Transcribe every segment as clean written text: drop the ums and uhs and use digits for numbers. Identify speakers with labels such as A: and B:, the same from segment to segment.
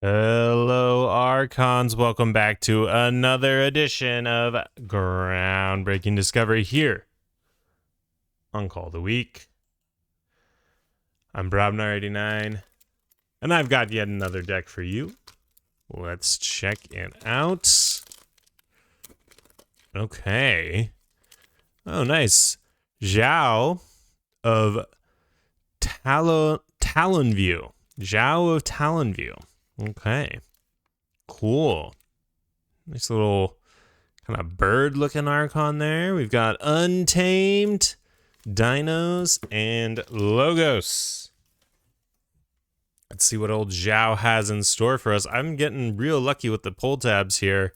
A: Hello, Archons. Welcome back to another edition of Groundbreaking Discovery here on Cull the Weak. I'm Brobnar89, and I've got yet another deck for you. Let's check it out. Okay. Oh, nice. Zhao of Talonview. Zhao of Talonview. Okay. Cool. Nice little kind of bird looking Archon there. We've got Untamed, Dinos, and Logos. Let's see what old Zhao has in store for us. I'm getting real lucky with the pull tabs here.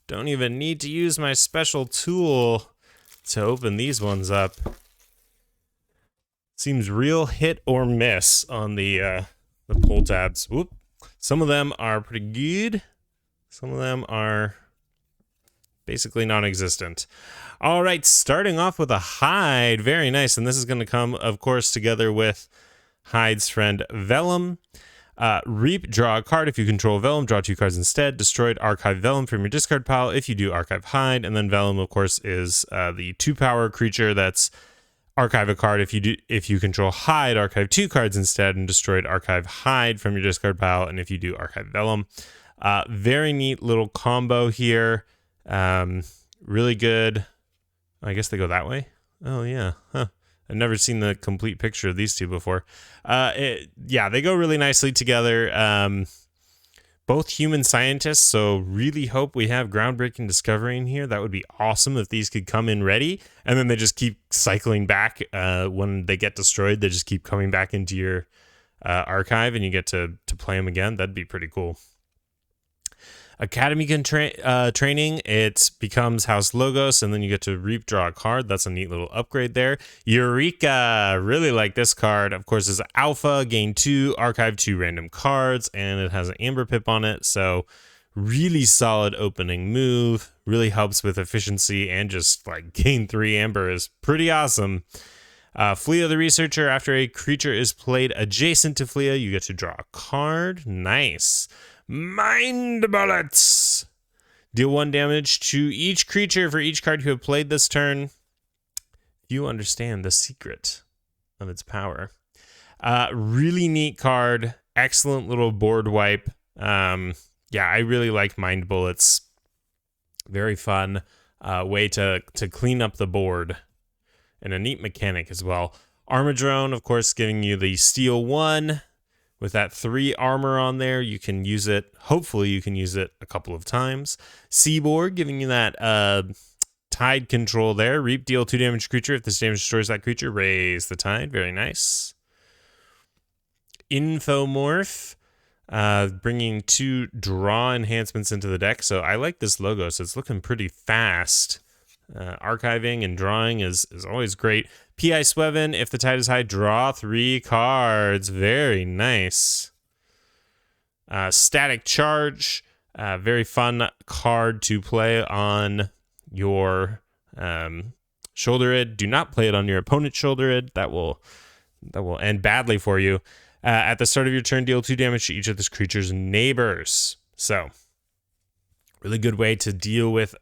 A: Don't even need to use my special tool to open these ones up. Seems real hit or miss on the pull tabs. Whoop. Some of them are pretty good. Some of them are basically non-existent. All right, starting off with a Hide. Very nice. And this is going to come, of course, together with Hide's friend Vellum. Reap, draw a card. If you control Vellum, draw 2 cards instead. Destroyed, archive Vellum from your discard pile. If you do, archive Hide. And then Vellum, of course, is the 2-power creature that's archive a card. If you control Hide, archive 2 cards instead, and destroyed, archive Hide from your discard pile. And if you do, archive Vellum. Very neat little combo here. Really good. I guess they go that way. Oh yeah. Huh. I've never seen the complete picture of these two before. Yeah, they go really nicely together. Both human scientists, so really hope we have groundbreaking discovery in here. That would be awesome if these could come in ready, and then they just keep cycling back. When they get destroyed, they just keep coming back into your archive, and you get to play them again. That'd be pretty cool. Academy training, it becomes House Logos, and then you get to reap, draw a card. That's a neat little upgrade there. Eureka, really like this card. Of course, it's Alpha, gain 2, archive 2 random cards, and it has an Amber Pip on it, so really solid opening move. Really helps with efficiency, and just like gain 3 Amber is pretty awesome. Flea the Researcher, after a creature is played adjacent to Flea, you get to draw a card. Nice. Mind Bullets. Deal 1 damage to each creature for each card you have played this turn. You understand the secret of its power. Really neat card. Excellent little board wipe. Yeah, I really like Mind Bullets. Very fun way to clean up the board. And a neat mechanic as well. Armadrone, of course, giving you the Steel 1. With that 3 armor on there, you can use it. Hopefully, you can use it a couple of times. Seaboard, giving you that tide control there. Reap, deal 2 damage to creature. If this damage destroys that creature, raise the tide. Very nice. Infomorph, bringing 2 draw enhancements into the deck. So I like this logo, so it's looking pretty fast. Archiving and drawing is always great. P.I. Sweven, if the tide is high, draw 3 cards. Very nice. Static Charge, very fun card to play on your shoulder id. Do not play it on your opponent's shoulder id. That will end badly for you. At the start of your turn, deal 2 damage to each of this creature's neighbors. So, really good way to deal with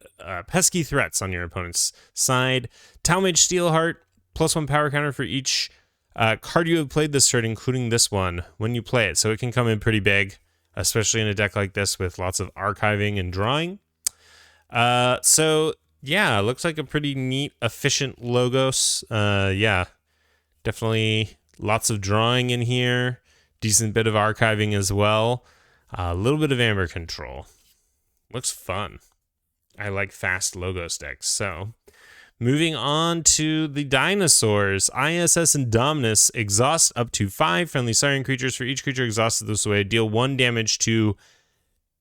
A: pesky threats on your opponent's side. Talmage Steelheart, +1 power counter for each card you have played this turn, including this one, when you play it. So it can come in pretty big, especially in a deck like this with lots of archiving and drawing. So, yeah, looks like a pretty neat, efficient Logos. Yeah, definitely lots of drawing in here. Decent bit of archiving as well. A little bit of Amber control. Looks fun. I like fast Logos decks. So, moving on to the dinosaurs. ISS and Dominus exhaust up to 5 friendly Siren creatures. For each creature exhausted this way, deal 1 damage to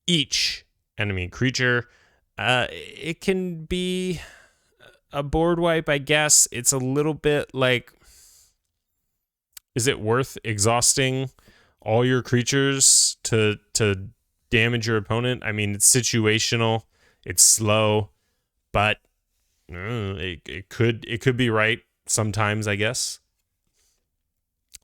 A: each enemy creature. It can be a board wipe, I guess. It's a little bit like, is it worth exhausting all your creatures to damage your opponent? I mean, it's situational, it's slow, but it could be right sometimes, I guess.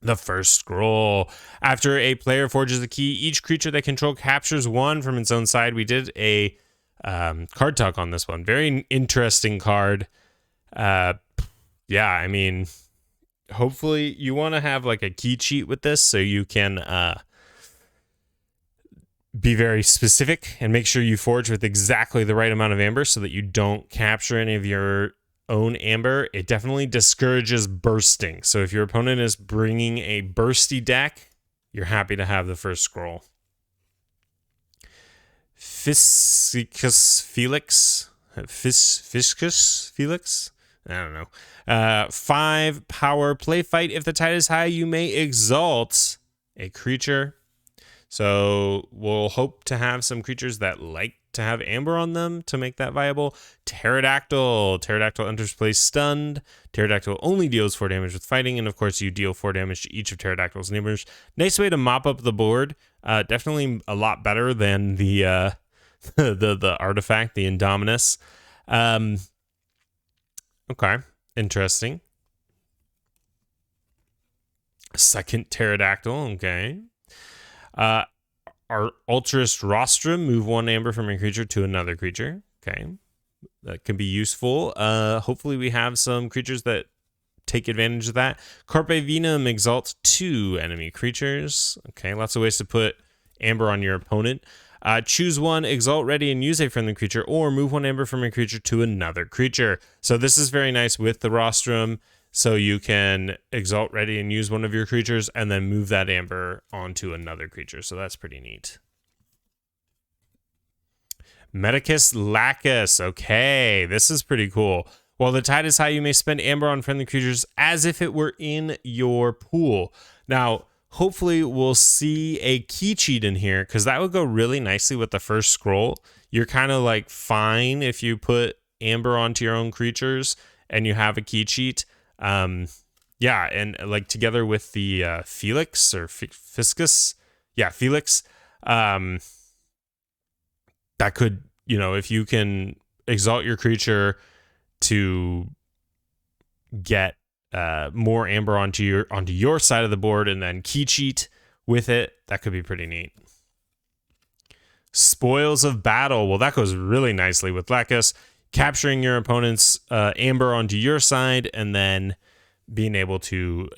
A: The first scroll. After a player forges a key, each creature they control captures one from its own side. We did a card talk on this one. Very interesting card. Yeah, I mean, hopefully you want to have like a key cheat with this so you can be very specific and make sure you forge with exactly the right amount of amber so that you don't capture any of your own amber. It definitely discourages bursting. So if your opponent is bringing a bursty deck, you're happy to have the first scroll. Fiscus Felix. Fiscus Felix? I don't know. 5 power play fight. If the tide is high, you may exalt a creature. So we'll hope to have some creatures that like to have amber on them to make that viable. Pterodactyl. Pterodactyl enters play stunned. Pterodactyl only deals 4 damage with fighting, and of course you deal 4 damage to each of Pterodactyl's neighbors. Nice way to mop up the board. Definitely a lot better than the the artifact, the Indominus. Okay, interesting. Second Pterodactyl, okay. Our Ultrist Rostrum, move 1 amber from a creature to another creature. Okay, that can be useful. Hopefully we have some creatures that take advantage of that. Carpe Venum, exalt 2 enemy creatures. Okay, lots of ways to put amber on your opponent. Choose 1, exalt ready, and use a friendly creature, or move 1 amber from a creature to another creature. So this is very nice with the Rostrum. So you can exalt ready and use one of your creatures and then move that amber onto another creature. So that's pretty neat. Medicus Lacus. Okay, this is pretty cool. While the tide is high, you may spend amber on friendly creatures as if it were in your pool. Now, hopefully we'll see a key cheat in here because that would go really nicely with the first scroll. You're kind of like fine if you put amber onto your own creatures and you have a key cheat. Yeah, and like together with the Felix or Fiscus, yeah, Felix, that could, you know, if you can exalt your creature to get more amber onto your side of the board and then key cheat with it, that could be pretty neat. Spoils of Battle. Well, that goes really nicely with Lacus. Capturing your opponent's amber onto your side and then being able to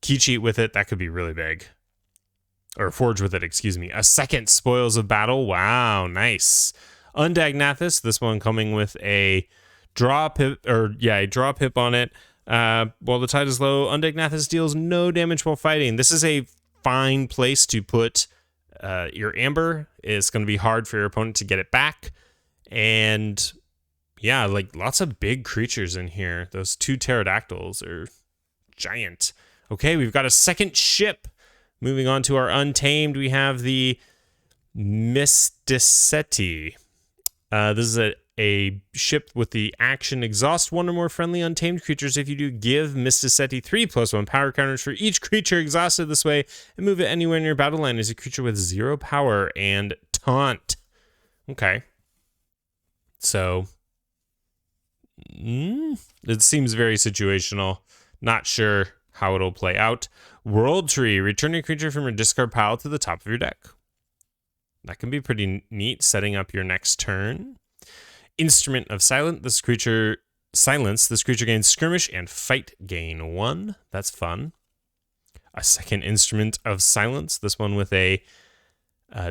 A: key cheat with it, that could be really big. Or forge with it, excuse me. A second Spoils of Battle. Wow, nice. Undagnathus, this one coming with a draw pip, a draw pip on it. While the tide is low, Undagnathus deals no damage while fighting. This is a fine place to put your amber. It's going to be hard for your opponent to get it back. And yeah, like lots of big creatures in here. Those 2 pterodactyls are giant. Okay, we've got a second ship. Moving on to our Untamed, we have the Mysticeti. This is a ship with the action exhaust 1 or more friendly Untamed creatures. If you do, give Mysticeti 3+1 power counters for each creature exhausted this way and move it anywhere in your battle line as a creature with 0 power and taunt. Okay. So it seems very situational. Not sure how it'll play out. World Tree. Return a creature from your discard pile to the top of your deck. That can be pretty neat, setting up your next turn. Instrument of Silence. This creature gains skirmish and fight gain 1. That's fun. A second Instrument of Silence. This one with a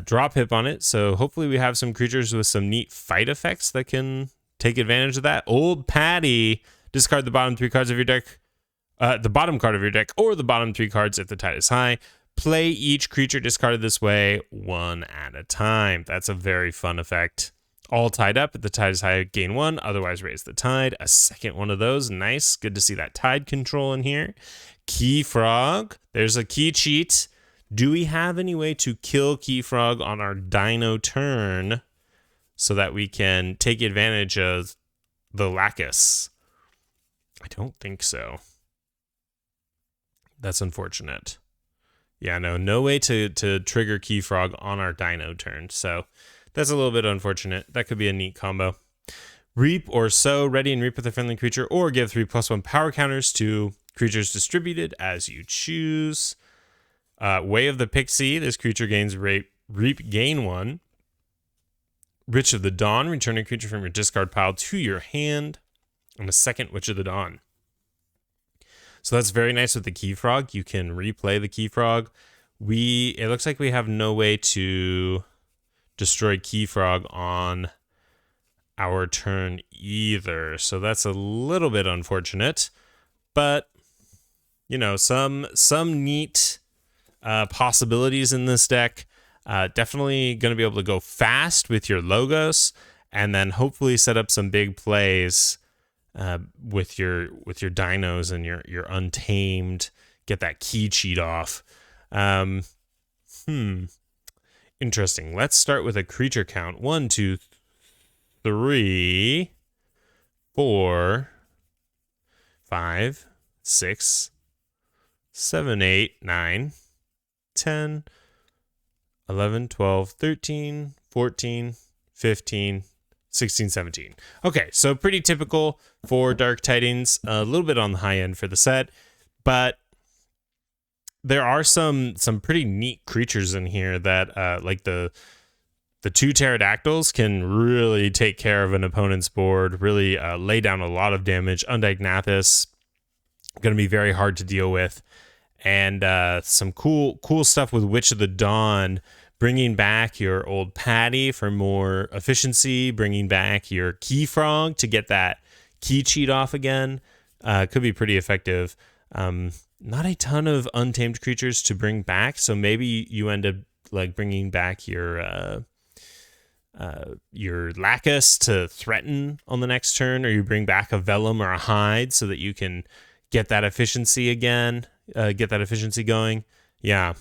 A: draw pip on it. So hopefully we have some creatures with some neat fight effects that can take advantage of that. Old Patty. Discard the bottom 3 cards of your deck. The bottom card of your deck or the bottom 3 cards if the tide is high. Play each creature discarded this way 1 at a time. That's a very fun effect. All tied up. If the tide is high, gain 1. Otherwise, raise the tide. A second one of those. Nice. Good to see that tide control in here. Key Frog. There's a key cheat. Do we have any way to kill Key Frog on our Dino turn so that we can take advantage of the Lacus? I don't think so. That's unfortunate. Yeah, no way to trigger Key Frog on our Dino turn. So that's a little bit unfortunate. That could be a neat combo. Reap or Sow, ready and reap with a friendly creature, or give 3+1 power counters to Creatures distributed as you choose. Way of the Pixie. This creature gains reap gain 1. Witch of the Dawn. Return a creature from your discard pile to your hand. And a second Witch of the Dawn. So that's very nice with the Key Frog. You can replay the Key Frog. It looks like we have no way to destroy Key Frog on our turn either. So that's a little bit unfortunate. But, you know, some neat possibilities in this deck. Definitely going to be able to go fast with your Logos, and then hopefully set up some big plays with your dinos and your Untamed. Get that key cheat off. Interesting. Let's start with a creature count. 1, 2, 3, 4, 5, 6, 7, 8, 9, 10, 11, 12, 13, 14, 15, 16, 17. Okay, so pretty typical for Dark Tidings. A little bit on the high end for the set, but there are some pretty neat creatures in here that, like the 2 pterodactyls can really take care of an opponent's board, really lay down a lot of damage. Undiagnathus, going to be very hard to deal with. And some cool stuff with Witch of the Dawn, bringing back your old Patty for more efficiency, bringing back your Key Frog to get that key cheat off again. Could be pretty effective. Not a ton of untamed creatures to bring back, so maybe you end up like bringing back your Lacus to threaten on the next turn, or you bring back a Vellum or a Hide so that you can get that efficiency again. Get that efficiency going. Yeah.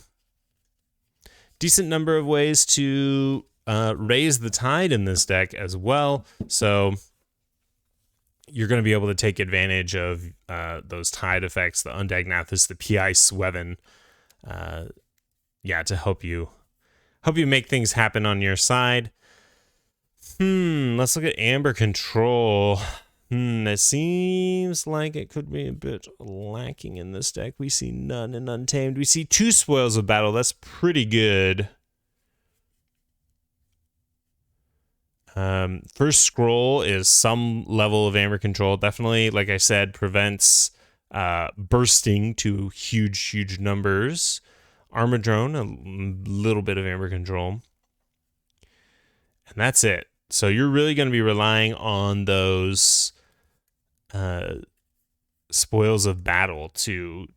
A: Decent number of ways to raise the tide in this deck as well. So you're going to be able to take advantage of those tide effects, the Undiagnathus, the PI Sweven, to help you make things happen on your side. Let's look at Amber Control. It seems like it could be a bit lacking in this deck. We see none in Untamed. We see 2 Spoils of Battle. That's pretty good. First Scroll is some level of Amber Control. Definitely, like I said, prevents bursting to huge numbers. Armadrone, a little bit of Amber Control. And that's it. So you're really going to be relying on those Spoils of Battle to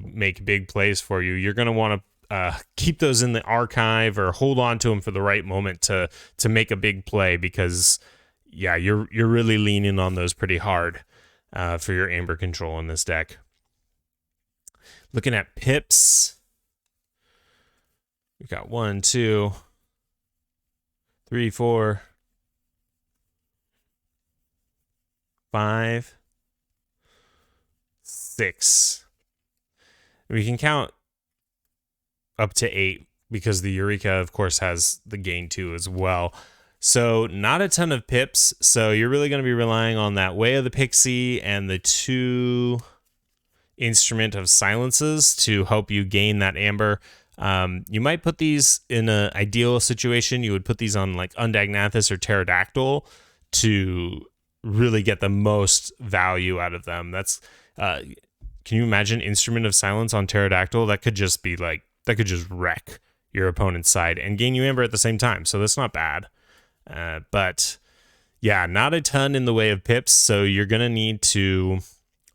A: make big plays for you. You're going to want to keep those in the archive or hold on to them for the right moment to make a big play, because you're really leaning on those pretty hard for your Amber Control in this deck. Looking at pips, we've got 1, 2, 3, 4, 5, 6. We can count up to 8 because the Eureka, of course, has the gain 2 as well. So not a ton of pips. So you're really going to be relying on that Way of the Pixie and the 2 Instrument of Silences to help you gain that Amber. You might put these in an ideal situation. You would put these on like Undiagnathus or Pterodactyl to really get the most value out of them. That's can you imagine Instrument of Silence on Pterodactyl? That could just wreck your opponent's side and gain you Amber at the same time. So that's not bad. But yeah, not a ton in the way of pips. So you're going to need to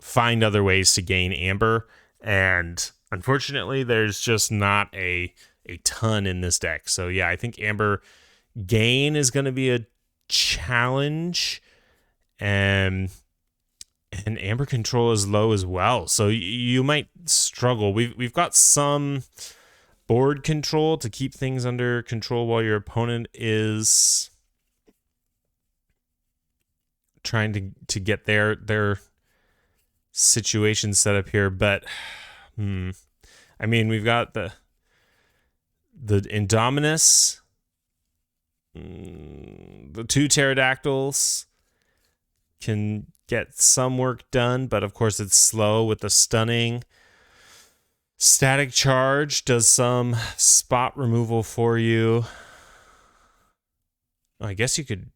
A: find other ways to gain Amber. And unfortunately, there's just not a ton in this deck. So yeah, I think Amber gain is going to be a challenge. And Amber Control is low as well. So you might struggle. We've got some board control to keep things under control while your opponent is trying to get their situation set up here. But I mean, we've got the Indominus, the 2 Pterodactyls, can get some work done, but of course it's slow with the stunning. Static Charge does some spot removal for you. I guess you could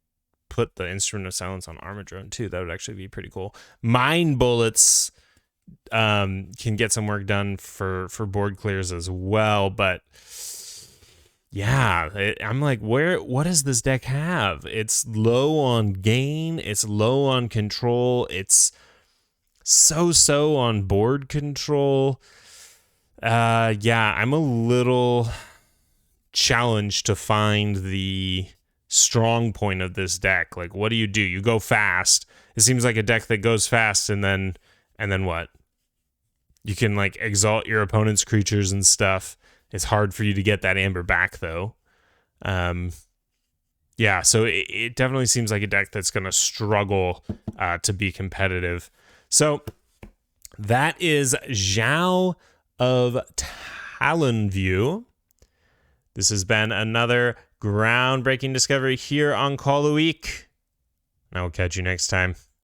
A: put the Instrument of Silence on Armor Drone too. That would actually be pretty cool. Mind Bullets can get some work done for board clears as well, but yeah, I'm like, what does this deck have? It's low on gain, it's low on control, it's so on board control. Yeah, I'm a little challenged to find the strong point of this deck. Like, what do? You go fast. It seems like a deck that goes fast, and then what? You can like exalt your opponent's creatures and stuff. It's hard for you to get that amber back though. Yeah, so it definitely seems like a deck that's going to struggle to be competitive. So that is Zhao of Talonview. This has been another groundbreaking discovery here on Cull the Weak. I will catch you next time.